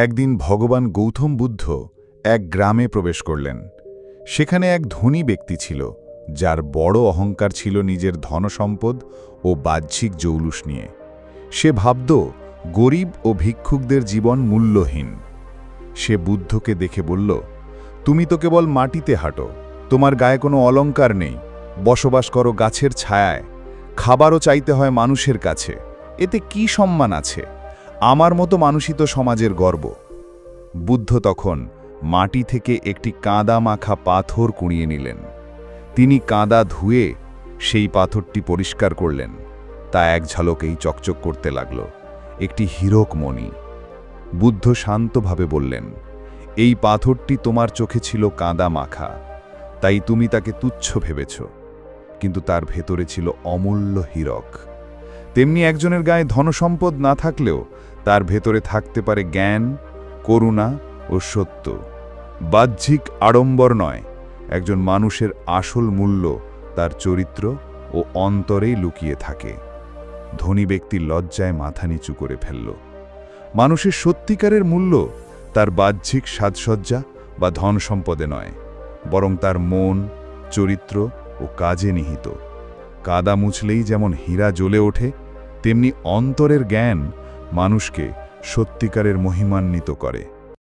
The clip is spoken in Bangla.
একদিন ভগবান গৌতম বুদ্ধ এক গ্রামে প্রবেশ করলেন। সেখানে এক ধনী ব্যক্তি ছিল, যার বড় অহংকার ছিল নিজের ধনসম্পদ ও বাহ্যিক জৌলুস নিয়ে। সে ভাবত গরিব ও ভিক্ষুকদের জীবন মূল্যহীন। সে বুদ্ধকে দেখে বলল, তুমি তো কেবল মাটিতে হাঁটো, তোমার গায়ে কোনো অলংকার নেই, বসবাস করো গাছের ছায়ায়, খাবারও চাইতে হয় মানুষের কাছে, এতে কি সম্মান আছে? আমার মতো মানুষই তো সমাজের গর্ব। বুদ্ধ তখন মাটি থেকে একটি কাঁদা মাখা পাথর কুড়িয়ে নিলেন। তিনি কাঁদা ধুয়ে সেই পাথরটি পরিষ্কার করলেন। তা এক ঝলকেই চকচক করতে লাগল, একটি হীরক মণি। বুদ্ধ শান্তভাবে বললেন, এই পাথরটি তোমার চোখে ছিল কাঁদা মাখা, তাই তুমি তাকে তুচ্ছ ভেবেছ, কিন্তু তার ভেতরে ছিল অমূল্য হীরক। তেমনি একজনের গায়ে ধনসম্পদ না থাকলেও তার ভেতরে থাকতে পারে জ্ঞান, করুণা ও সত্য। বাহ্যিক আড়ম্বর নয়, একজন মানুষের আসল মূল্য তার চরিত্র ও অন্তরেই লুকিয়ে থাকে। ধনী ব্যক্তি লজ্জায় মাথা নিচু করে ফেলল। মানুষের সত্যিকারের মূল্য তার বাহ্যিক সাজসজ্জা বা ধন সম্পদে নয়, বরং তার মন, চরিত্র ও কাজে নিহিত। কাদা মুছলেই যেমন হীরা জ্বলে ওঠে, তেমনি অন্তরের জ্ঞান মানুষকে সত্যিকারের মহিমান্বিত করে।